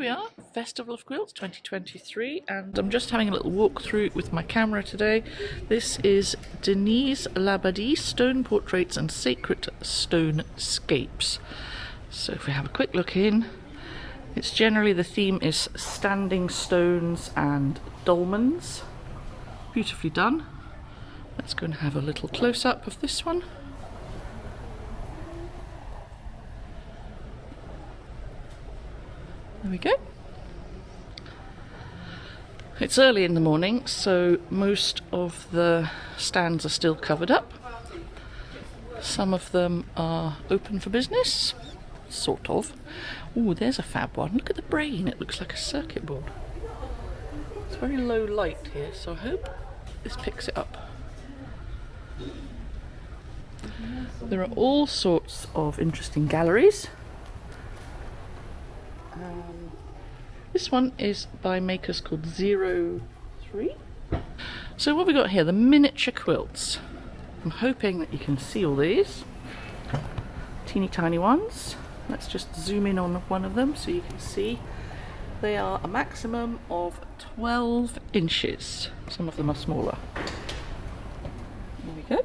we are, Festival of Quilts 2023, and I'm just having a little walk through with my camera today. This is Denise Labadie Stone Portraits and Sacred Stone Scapes. So if we have a quick look in, it's generally the theme is standing stones and dolmens. Beautifully done. Let's go and have a little close-up of this one. There we go. It's early in the morning, so most of the stands are still covered up. Some of them are open for business, sort of. Ooh, there's a fab one. Look at the brain, it looks like a circuit board. It's very low light here, so I hope this picks it up. There are all sorts of interesting galleries. This one is by makers called 03. So what have we got here? The miniature quilts. I'm hoping that you can see all these. Teeny tiny ones. Let's just zoom in on one of them so you can see. They are a maximum of 12 inches. Some of them are smaller. There we go.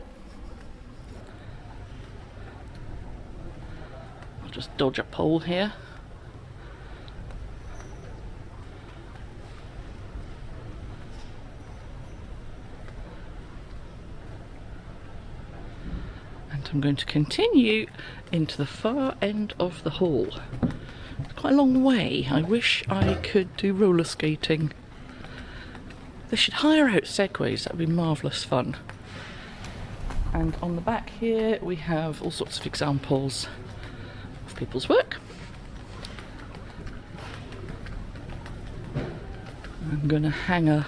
I'll just dodge a pole here. I'm going to continue into the far end of the hall. It's quite a long way. I wish I could do roller skating. They should hire out segways, that would be marvellous fun. And on the back here we have all sorts of examples of people's work. I'm going to hang a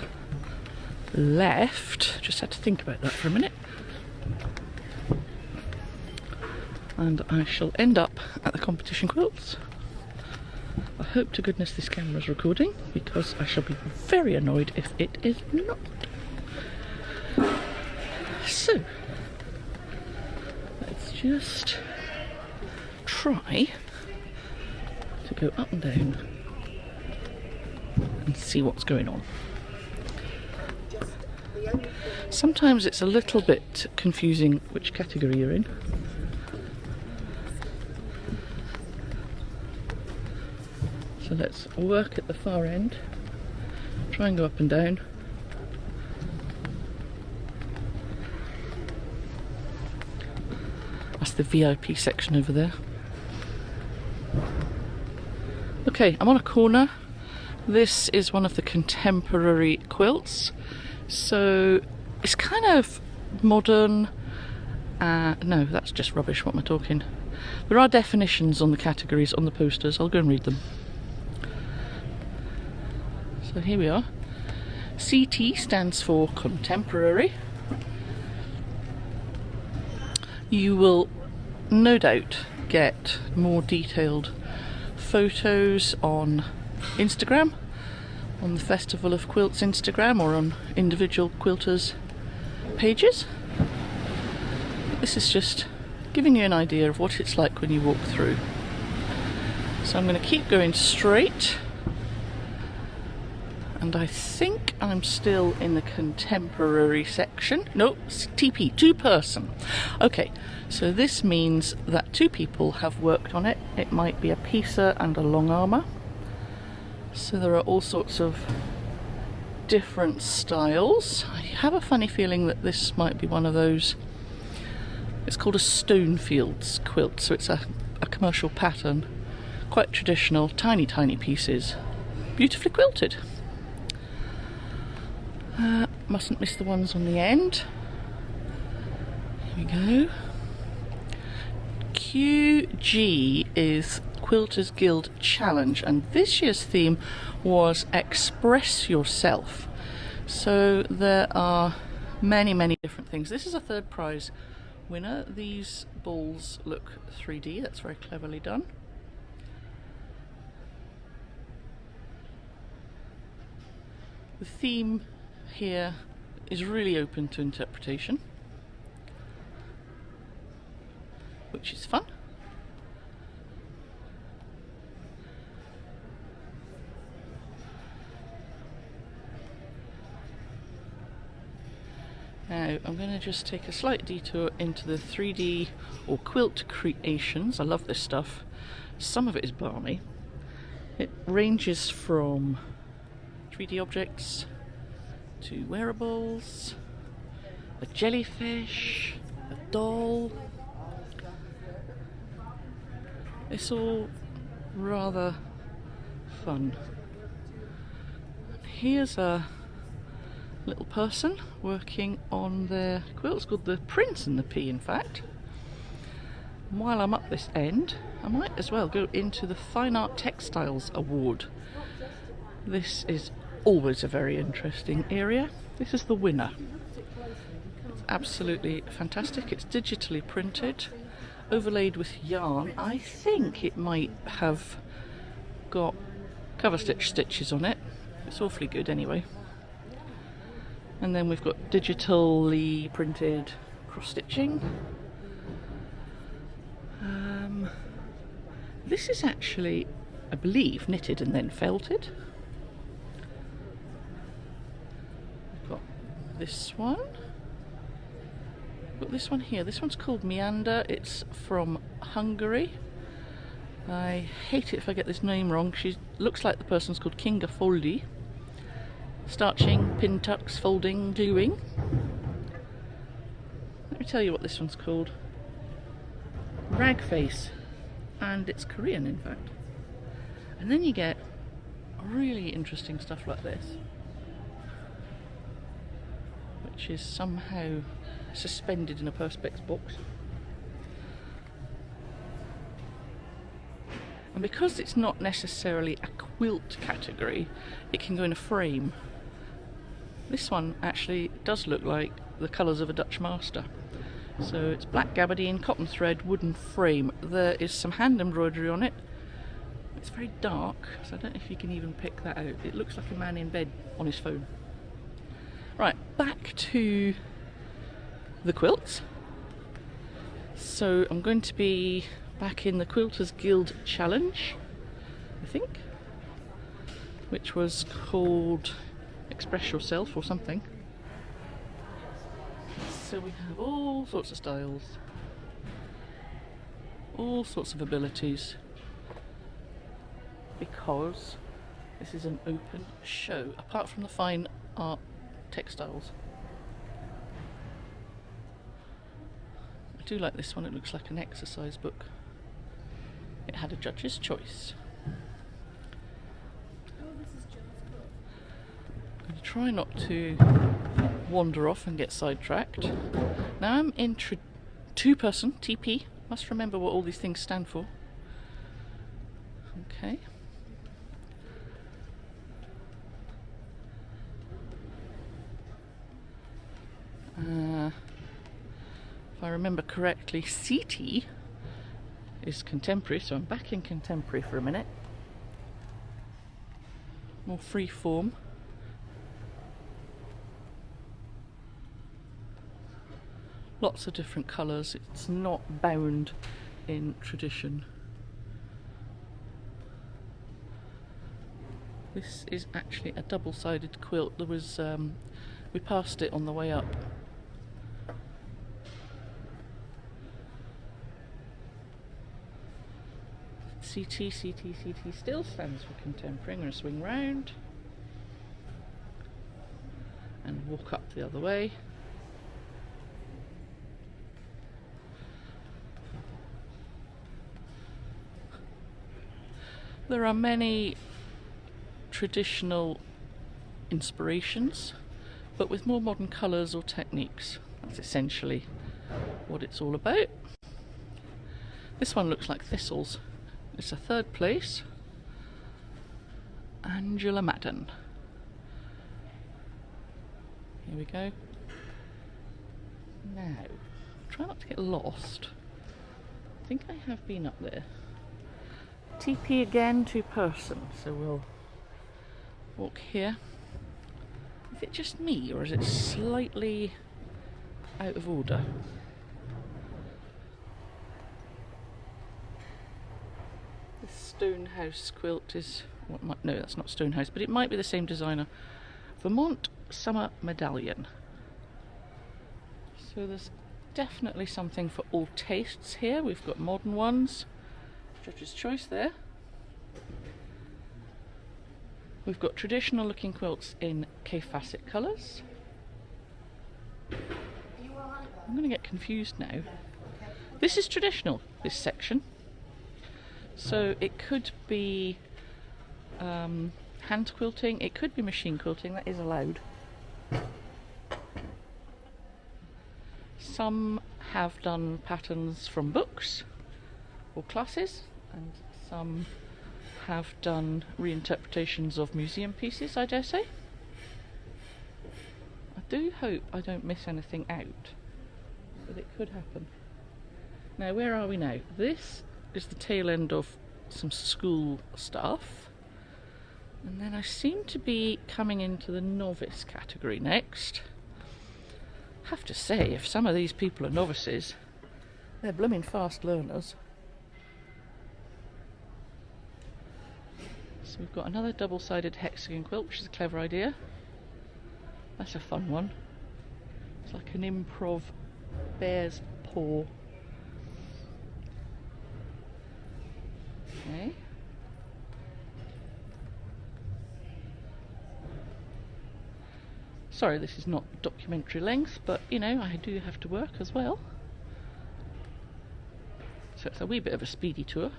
left, just had to think about that for a minute. And I shall end up at the competition quilts. I hope to goodness this camera's recording, because I shall be very annoyed if it is not. So, let's just try to go up and down and see what's going on. Sometimes it's a little bit confusing which category you're in. So let's work at the far end, try and go up and down. That's the VIP section over there. Okay, I'm on a corner. This is one of the contemporary quilts. So it's kind of modern. No, that's just rubbish, what am I talking? There are definitions on the categories on the posters, I'll go and read them. So here we are. CT stands for contemporary. You will no doubt get more detailed photos on Instagram, on the Festival of Quilts Instagram, or on individual quilters' pages. This is just giving you an idea of what it's like when you walk through. So I'm going to keep going straight. And I think I'm still in the contemporary section. No, TP, two person. Okay, so this means that two people have worked on it. It might be a piecer and a long armour. So there are all sorts of different styles. I have a funny feeling that this might be one of those. It's called a Stonefields quilt, so it's a commercial pattern. Quite traditional, tiny, tiny pieces. Beautifully quilted. Mustn't miss the ones on the end. Here we go. QG is Quilters Guild Challenge, and this year's theme was Express Yourself. So there are many, many different things. This is a third prize winner. These balls look 3D, that's very cleverly done. The theme here is really open to interpretation, which is fun. Now I'm going to just take a slight detour into the 3D or quilt creations. I love this stuff. Some of it is balmy. It ranges from 3D objects to wearables, a jellyfish, a doll. It's all rather fun. Here's a little person working on their quilt. It's called the Prince and the Pea, in fact. And while I'm up this end, I might as well go into the Fine Art Textiles Award. This is always a very interesting area. This is the winner. It's absolutely fantastic. It's digitally printed, overlaid with yarn. I think it might have got cover stitch stitches on it. It's awfully good anyway. And then we've got digitally printed cross-stitching. This is actually, I believe, knitted and then felted. We've got this one. We've got this one here. This one's called Meander. It's from Hungary. I hate it if I get this name wrong. She looks like the person's called Kinga Foldi. Starching, pin tucks, folding, gluing. Let me tell you what this one's called. Rag Face. And it's Korean, in fact. And then you get really interesting stuff like this, which is somehow suspended in a perspex box. And because it's not necessarily a quilt category, it can go in a frame. This one actually does look like the colours of a Dutch master. So it's black gabardine, cotton thread, wooden frame. There is some hand embroidery on it. It's very dark, so I don't know if you can even pick that out. It looks like a man in bed on his phone. Right, back to the quilts. So I'm going to be back in the Quilters Guild Challenge, I think, which was called Express Yourself or something. So we have all sorts of styles, all sorts of abilities, because this is an open show, apart from the Fine Art Textiles. I do like this one. It looks like an exercise book. It had a judge's choice. I'm going to try not to wander off and get sidetracked. Now I'm in two-person TP. Must remember what all these things stand for. Okay. If I remember correctly, CT is contemporary, so I'm back in contemporary for a minute. More free form. Lots of different colours. It's not bound in tradition. This is actually a double-sided quilt. There was we passed it on the way up. CT still stands for contemporary. I'm going to swing round and walk up the other way. There are many traditional inspirations, but with more modern colours or techniques. That's essentially what it's all about. This one looks like thistles. It's a third place. Angela Madden. Here we go. Now, try not to get lost. I think I have been up there. TP again, two-person, so we'll walk here. Is it just me, or is it slightly out of order? This Stonehouse quilt is... no, that's not Stonehouse, but it might be the same designer. Vermont Summer Medallion. So there's definitely something for all tastes here. We've got modern ones, judge's choice there. We've got traditional looking quilts in K-facet colours. I'm going to get confused now. This is traditional, this section. So it could be hand quilting, it could be machine quilting, that is allowed. Some have done patterns from books or classes, and some have done reinterpretations of museum pieces, I dare say. I do hope I don't miss anything out, but it could happen. Now, where are we now? This is the tail end of some school stuff, and then I seem to be coming into the novice category next. Have to say, if some of these people are novices, they're blooming fast learners. So we've got another double-sided hexagon quilt, which is a clever idea. That's a fun one. It's like an improv bear's paw. Okay. Sorry, this is not documentary length, but you know, I do have to work as well. So it's a wee bit of a speedy tour.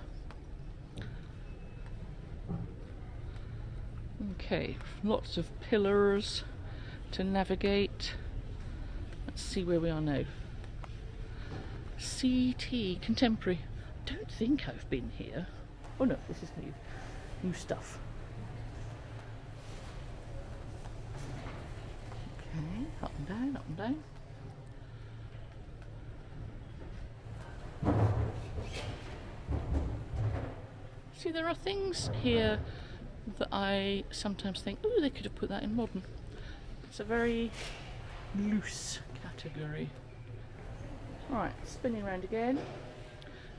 Okay, lots of pillars to navigate. Let's see where we are now. CT, contemporary. Don't think I've been here. Oh no, this is new stuff. Okay, up and down, up and down. See, there are things here that I sometimes think, oh, they could have put that in modern. It's a very loose category. Right, spinning around again.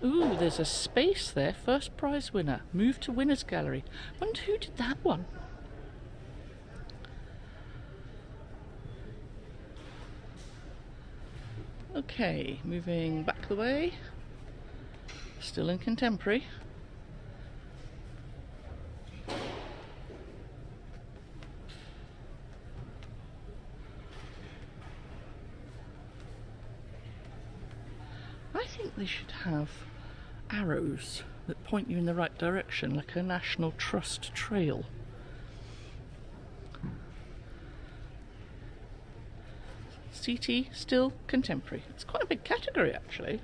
Ooh, there's a space there. First prize winner. Move to winner's gallery. Wonder who did that one. Okay, moving back the way. Still in contemporary. I think they should have arrows that point you in the right direction, like a National Trust trail. CT, still contemporary. It's quite a big category, actually.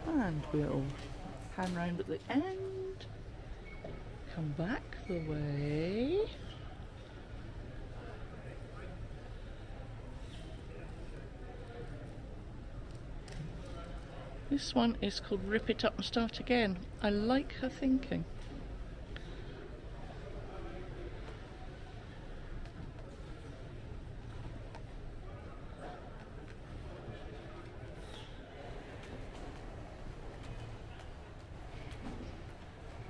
And we'll pan round at the end, come back the way. This one is called Rip It Up and Start Again. I like her thinking.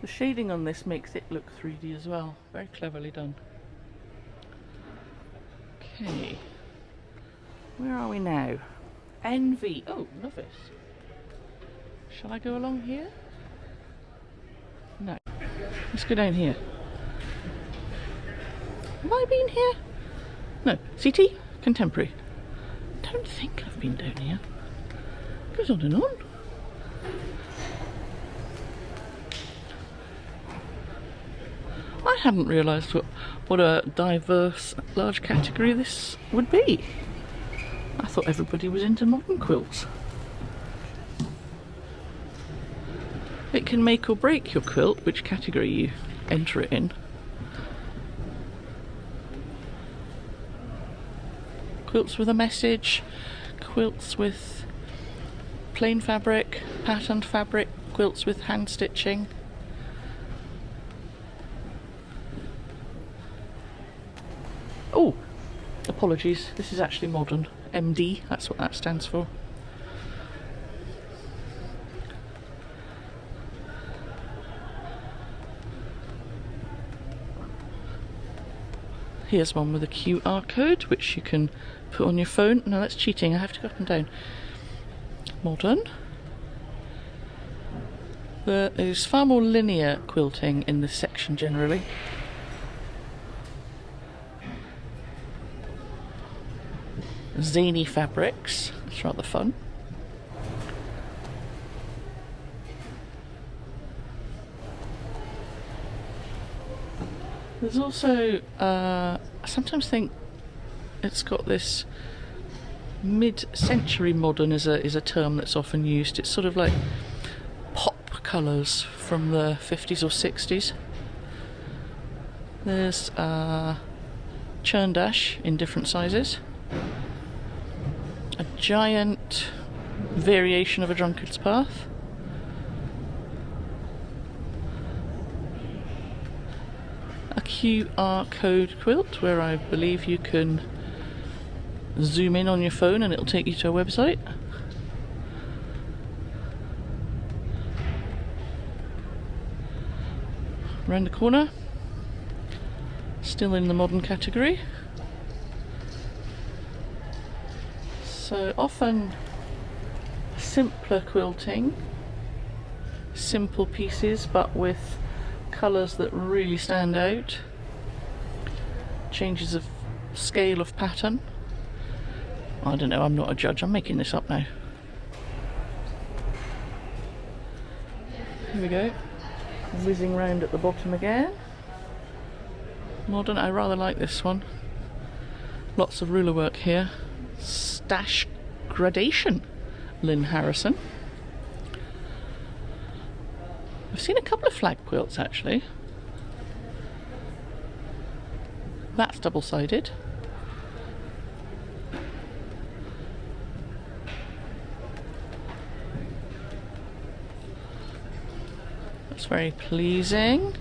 The shading on this makes it look 3D as well. Very cleverly done. Okay. Where are we now? NV. Oh, novice. Shall I go along here? No. Let's go down here. Have I been here? No. CT? Contemporary. Don't think I've been down here. Goes on and on. I hadn't realised what a diverse, large category this would be. I thought everybody was into modern quilts. It can make or break your quilt, which category you enter it in. Quilts with a message, quilts with plain fabric, patterned fabric, quilts with hand stitching. Oh, apologies, this is actually modern. MD, that's what that stands for. Here's one with a QR code which you can put on your phone. No, that's cheating. I have to go up and down. Modern. There is far more linear quilting in this section generally. Zany fabrics. That's rather fun. There's also, I sometimes think it's got this mid-century modern is a term that's often used. It's sort of like pop colours from the 50s or 60s. There's churn dash in different sizes. A giant variation of a drunkard's path. A QR code quilt where I believe you can zoom in on your phone and it'll take you to a website. Around the corner, still in the modern category. So often simpler quilting, simple pieces but with colours that really stand out, changes of scale of pattern. I don't know, I'm not a judge, I'm making this up now. Here we go, whizzing round at the bottom again. Modern, I rather like this one. Lots of ruler work here. Stash Gradation, Lynn Harrison. I've seen a couple of flag quilts actually. That's double-sided. That's very pleasing.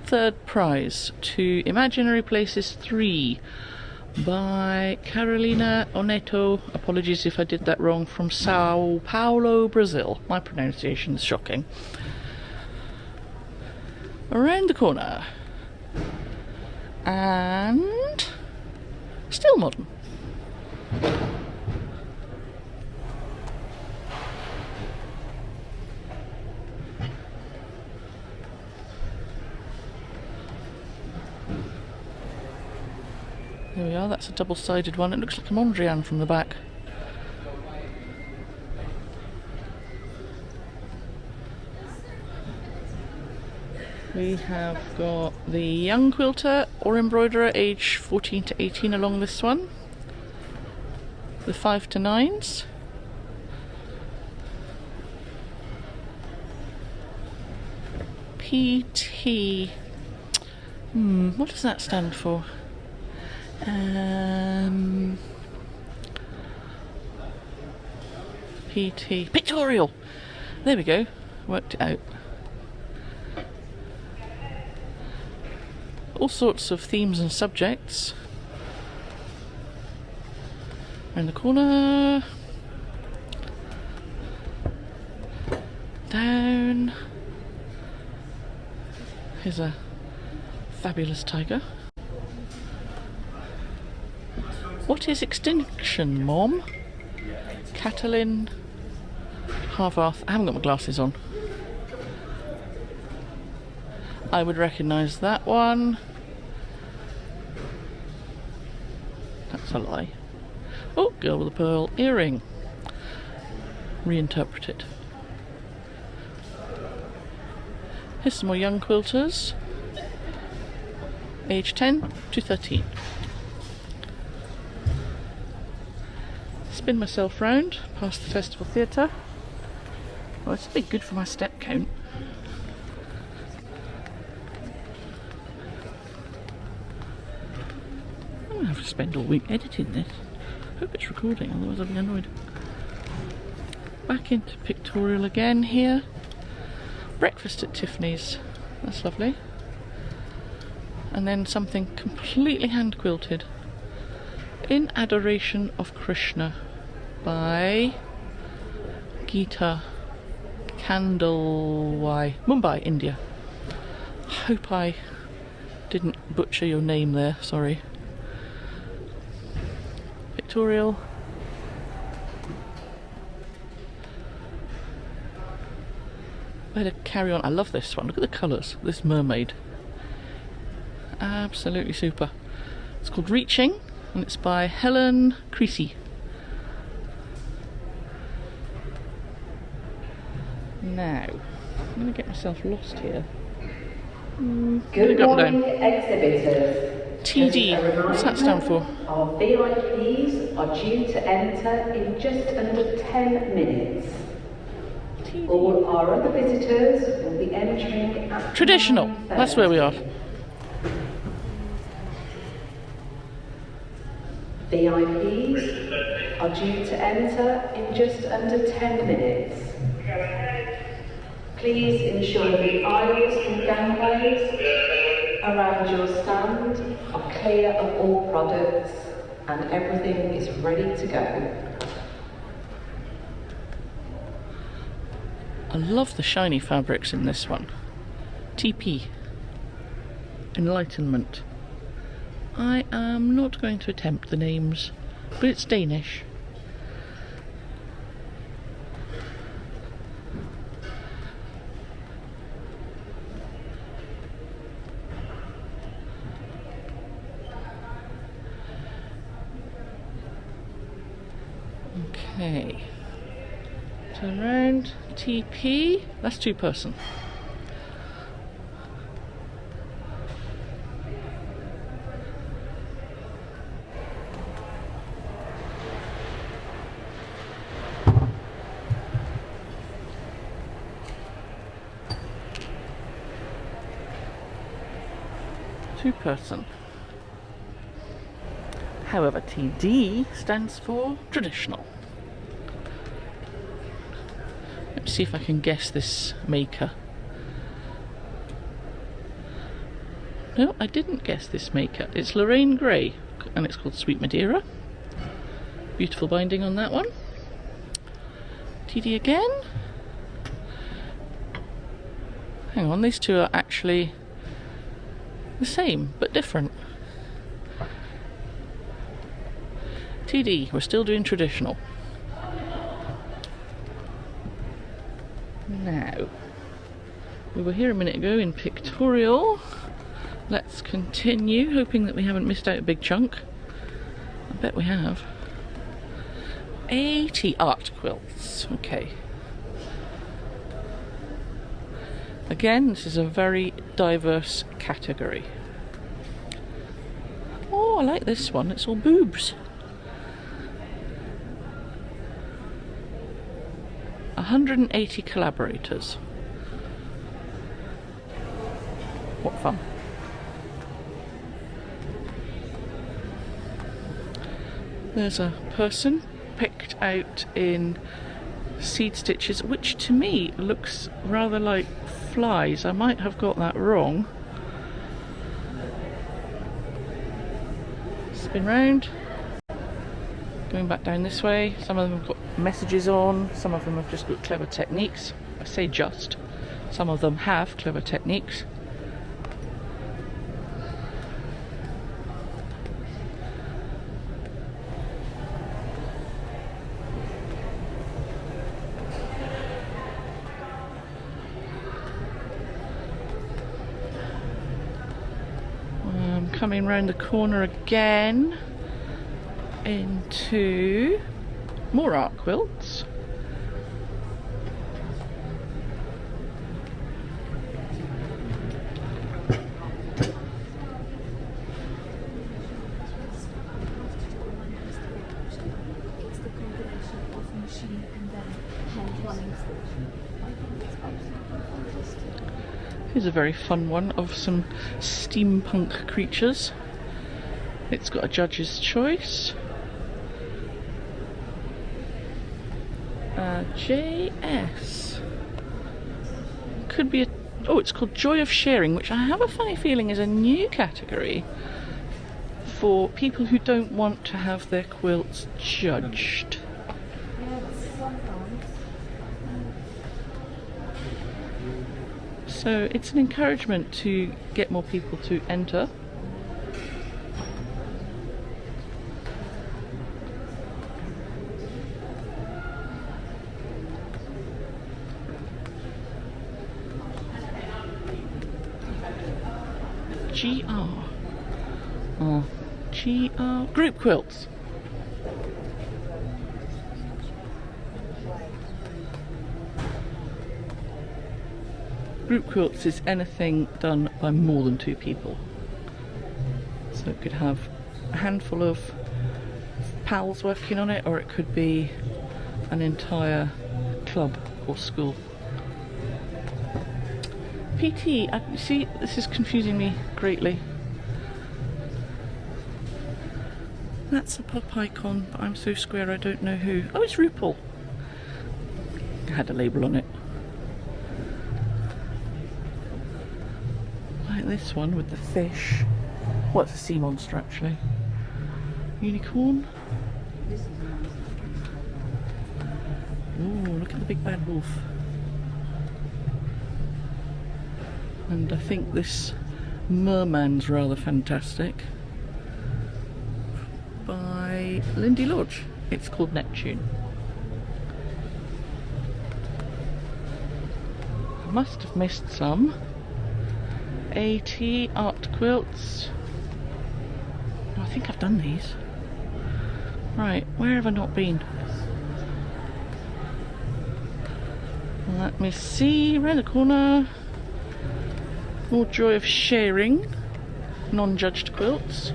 Third prize to Imaginary Places 3 by Carolina Oneto. Apologies if I did that wrong, from Sao Paulo, Brazil. My pronunciation is shocking. Around the corner. And still modern. There we are, that's a double-sided one. It looks like a Mondrian from the back. We have got the young quilter or embroiderer, age 14 to 18 along this one. The 5 to 9s. PT. What does that stand for? PT. Pictorial! There we go. Worked it out. All sorts of themes and subjects. Around the corner. Down. Here's a fabulous tiger. What is extinction, Mom? Catalin Harvarth. I haven't got my glasses on. I would recognise that one. That's a lie. Oh, girl with a pearl earring. Reinterpret it. Here's some more young quilters. Age 10 to 13. Spin myself round past the Festival Theatre. Oh, it's a bit good for my step count. I'm going to have to spend all week editing this. Hope it's recording, otherwise I'll be annoyed. Back into Pictorial again here. Breakfast at Tiffany's. That's lovely. And then something completely hand quilted. In Adoration of Krishna by Geeta Kandalwai, Mumbai, India. Hope I didn't butcher your name there, sorry. Pictorial. Better carry on. I love this one. Look at the colours. This mermaid. Absolutely super. It's called Reaching, and it's by Helen Creasy. Now, I'm going to get myself lost here. Good morning, exhibitors. TD, what's that stand for? Our VIPs are due to enter in just under 10 minutes. TD. All our other visitors will be entering at Traditional, 9:30. that's where we are. VIPs are due to enter in just under 10 minutes. Please ensure the aisles and gangways around your stand are clear of all products and everything is ready to go. I love the shiny fabrics in this one. TP. Enlightenment. I am not going to attempt the names, but it's Danish. Okay. Turn around. TP. That's 2-person. Two-person. However, TD stands for traditional. Let me see if I can guess this maker. No, I didn't guess this maker. It's Lorraine Gray, and it's called Sweet Madeira. Beautiful binding on that one. TD again. Hang on, these two are actually the same, but different. TD, we're still doing traditional. Now, we were here a minute ago in Pictorial. Let's continue, hoping that we haven't missed out a big chunk. I bet we have. 80 art quilts. Okay. Again, this is a very diverse category. Oh, I like this one. It's all boobs. 180 collaborators. What fun. There's a person picked out in seed stitches, which to me looks rather like flies. I might have got that wrong. Spin round. Going back down this way. Some of them have got messages on, some of them have just got clever techniques. I say just. Some of them have clever techniques. Coming round the corner again into more art quilts. Here's a very fun one of some steampunk creatures. It's got a judge's choice. JS. Could be a... Oh, it's called Joy of Sharing, which I have a funny feeling is a new category for people who don't want to have their quilts judged. So it's an encouragement to get more people to enter. Group quilts. Group quilts is anything done by more than 2 people. So it could have a handful of pals working on it, or it could be an entire club or school. PT, see, this is confusing me greatly. That's a pop icon, but I'm so square I don't know who. Oh, it's RuPaul. It had a label on it. Like this one with the fish. Well, it's a sea monster actually. Unicorn. Ooh, look at the big bad wolf. And I think this merman's rather fantastic. By Lindy Lodge. It's called Neptune. I must have missed some. AT Art Quilts. Oh, I think I've done these. Right, where have I not been? Let me see, around the corner. More Joy of Sharing, non-judged quilts.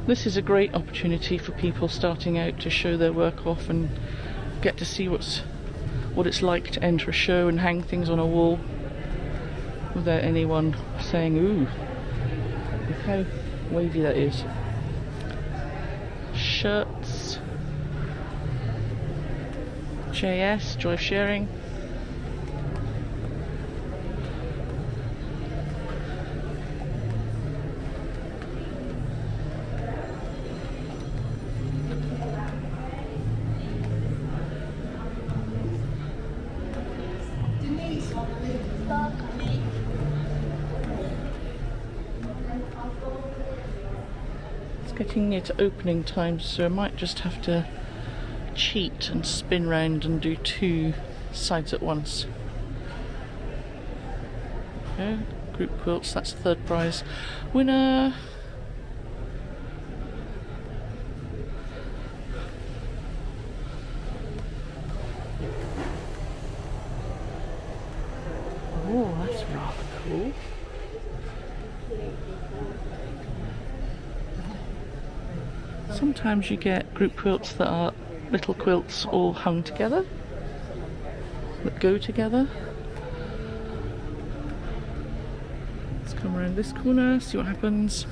This is a great opportunity for people starting out to show their work off and get to see what it's like to enter a show and hang things on a wall without anyone saying, ooh, look how wavy that is. Shirts. JS, Joy of Sharing. It's getting near to opening time, so I might just have to cheat and spin round and do 2 sides at once. Okay, group quilts, that's the 3rd prize winner. Oh, that's rather cool. Sometimes you get group quilts that are little quilts all hung together, that go together. Let's come around this corner, see what happens.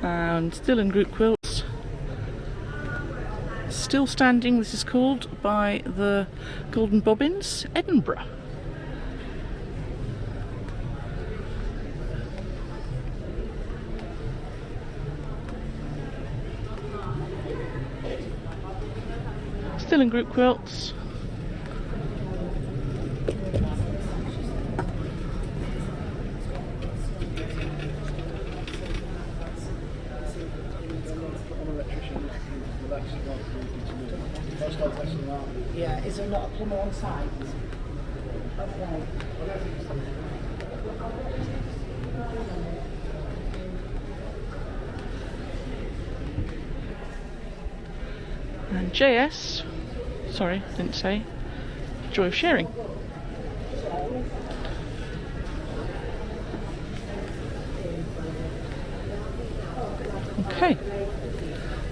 And still in group quilts. Still Standing, this is called, by the Golden Bobbins, Edinburgh. Still in group quilts. Yeah, is there not a plumber on site? Okay. And JS, sorry, didn't say, Joy of Sharing. Okay,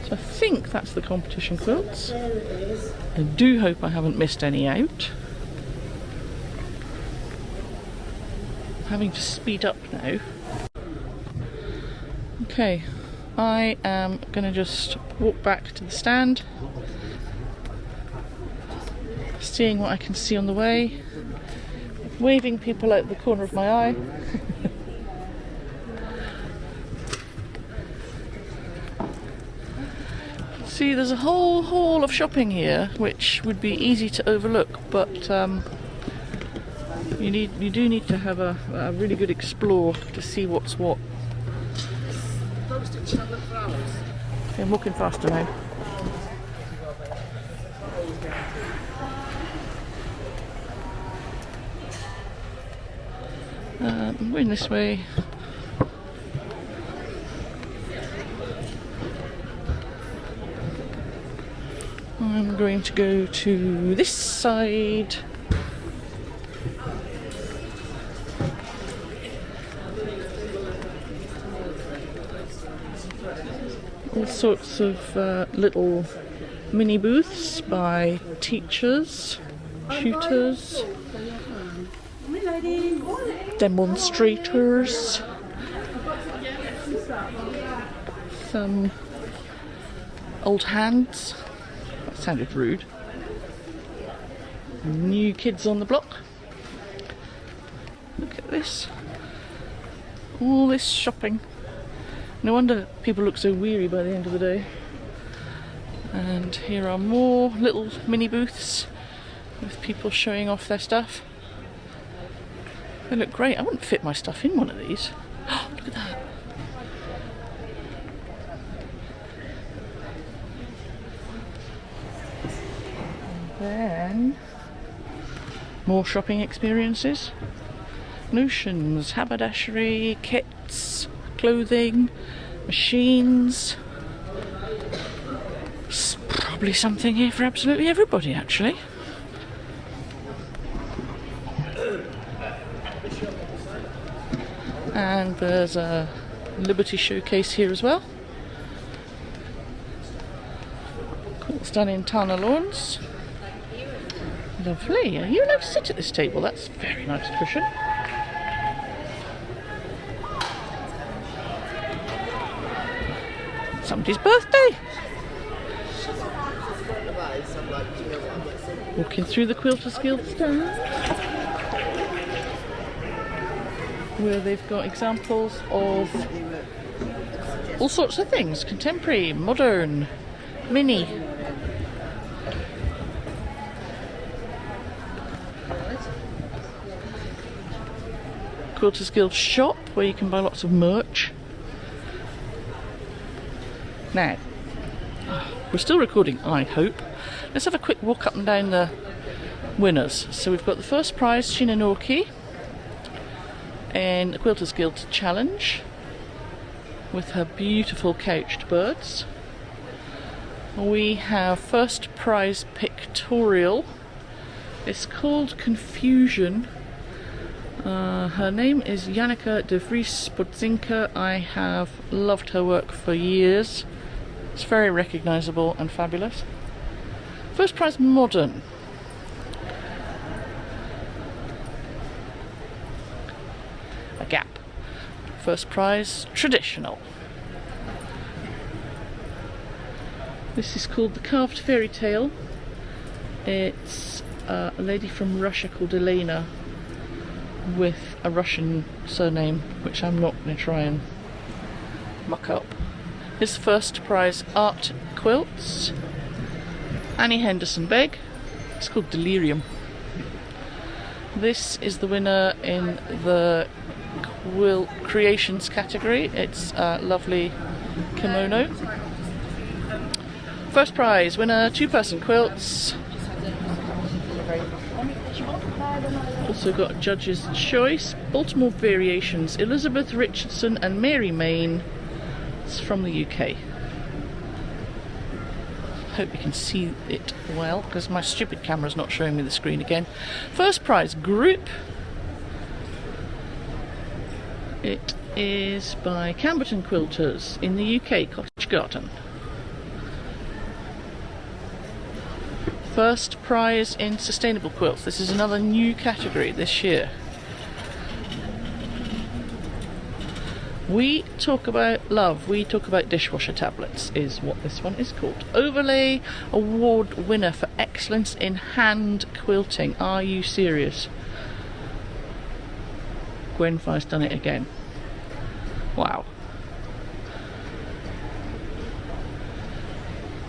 so I think that's the competition quilts. I do hope I haven't missed any out. I'm having to speed up now. Okay, I am going to just walk back to the stand, seeing what I can see on the way, waving people out the corner of my eye. See, there's a whole hall of shopping here, which would be easy to overlook, but you do need to have a really good explore to see what's what. Okay, I'm walking faster now. I'm going this way. I'm going to go to this side. All sorts of little mini booths by teachers, tutors, demonstrators, some old hands. That sounded rude. New kids on the block. Look at this. All this shopping. No wonder people look so weary by the end of the day. And here are more little mini booths with people showing off their stuff. They look great. I wouldn't fit my stuff in one of these. Look at that. And then more shopping experiences. Notions, haberdashery, kits, clothing, machines. There's probably something here for absolutely everybody, actually. And there's a Liberty showcase here as well. Quilts done in Tana Lawns. Lovely. Are you allowed to sit at this table? That's a very nice cushion. Somebody's birthday. Walking through the Quilters Guild stand, where they've got examples of all sorts of things: contemporary, modern, mini. Quilters Guild shop, where you can buy lots of merch. Now, we're still recording, I hope. Let's have a quick walk up and down the winners. So we've got the first prize, Shinanoki, in the Quilters Guild Challenge, with her beautiful couched birds. We have first prize Pictorial. It's called Confusion. Her name is Janica de Vries Podzinka. I have loved her work for years. It's very recognisable and fabulous. First prize Modern. A Gap. First prize Traditional. This is called The Carved Fairy Tale. It's a lady from Russia called Elena, with a Russian surname, which I'm not going to try and muck up. His first prize, Art Quilts. Annie Henderson Begg. It's called Delirium. This is the winner in the Quilt Creations category. It's a lovely kimono. First prize winner, 2-person quilts. Also got Judge's Choice, Baltimore Variations, Elizabeth Richardson and Mary Main. It's from the UK. Hope you can see it well, because my stupid camera's not showing me the screen again. First prize group. It is by Camberton Quilters in the UK, Cottage Garden. First prize in sustainable quilts. This is another new category this year. We talk about love, we talk about dishwasher tablets, is what this one is called. Overlay Award winner for excellence in hand quilting. Are you serious? Gwen Fire's done it again. Wow.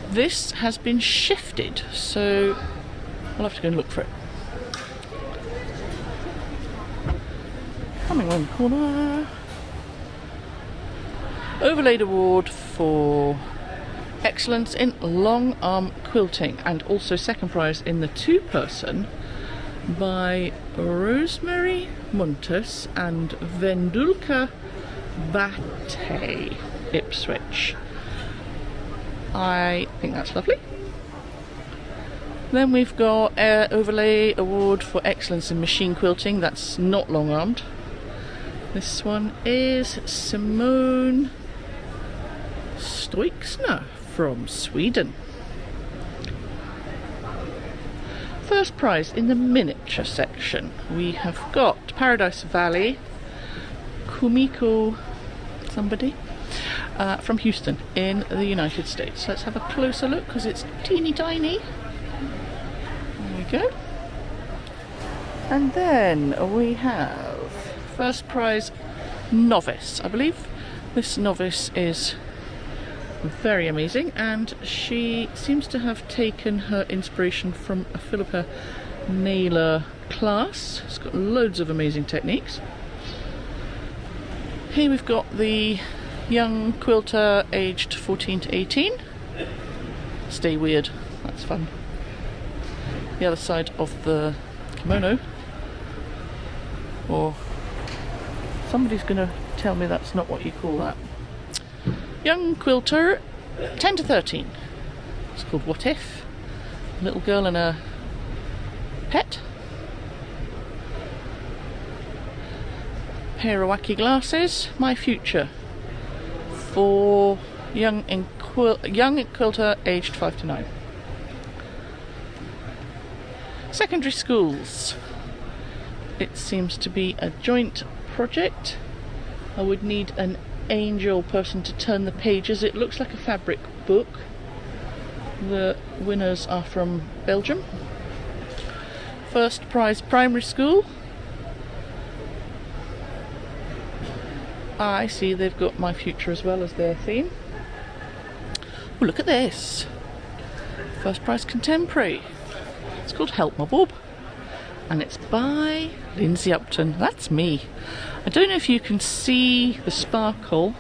This has been shifted, so I'll have to go and look for it. Coming around the corner. Overlaid Award for excellence in long arm quilting, and also second prize in the 2-person by Rosemary Montes and Vendulka Bate, Ipswich. I think that's lovely. Then we've got Overlay Award for Excellence in Machine Quilting. That's not long-armed. This one is Simone Stoixner from Sweden. First prize in the miniature section. We have got Paradise Valley, Kumiko somebody, from Houston in the United States. Let's have a closer look because it's teeny tiny. There we go. And then we have first prize novice. I believe this novice is very amazing, and she seems to have taken her inspiration from a Philippa Naylor class. It's got loads of amazing techniques. Here we've got the young quilter aged 14 to 18. Stay weird, that's fun. The other side of the kimono, or somebody's going to tell me that's not what you call that. Young quilter 10 to 13. It's called What If? A little girl and a pet. Pair of wacky glasses. My future. For young quilter aged 5 to 9. Secondary schools. It seems to be a joint project. I would need an angel person to turn the pages. It looks like a fabric book. The winners are from Belgium. First prize primary school. I see they've got My Future as well as their theme. Oh, look at this. First prize contemporary. It's called Help My Bob. And it's by Linzi Upton. That's me. I don't know if you can see the sparkle.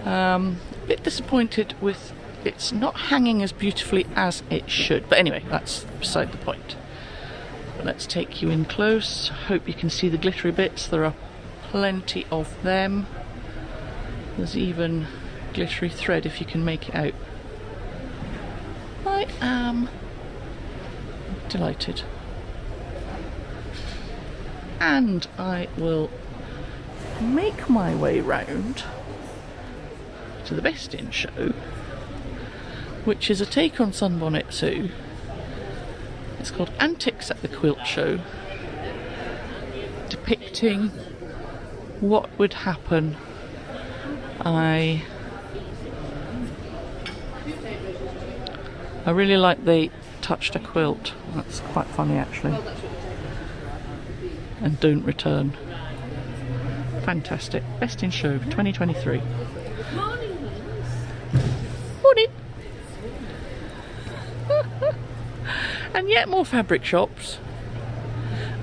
A bit disappointed with it's not hanging as beautifully as it should. But anyway, that's beside the point. But let's take you in close. Hope you can see the glittery bits. There are plenty of them. There's even glittery thread if you can make it out. I am delighted. And I will make my way round to the best in show, which is a take on Sunbonnet Zoo. It's called Antics at the Quilt Show, depicting what would happen. I really like they touched a quilt. That's quite funny actually. And don't return. Fantastic. Best in show 2023. Morning. And yet more fabric shops.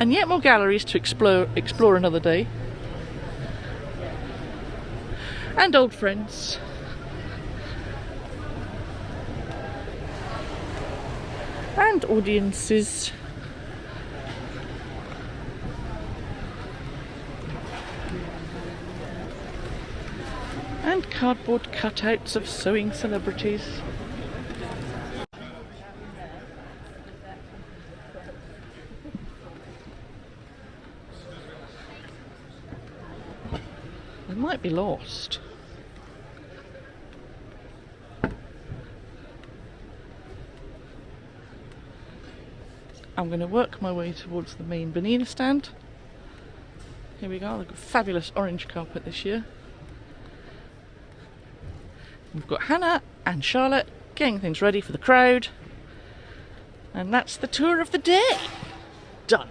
And yet more galleries to explore another day. And old friends. And audiences. And cardboard cutouts of sewing celebrities. I might be lost. I'm going to work my way towards the main banana stand. Here we go, a fabulous orange carpet this year. We've got Hannah and Charlotte getting things ready for the crowd. And that's the tour of the day. Done.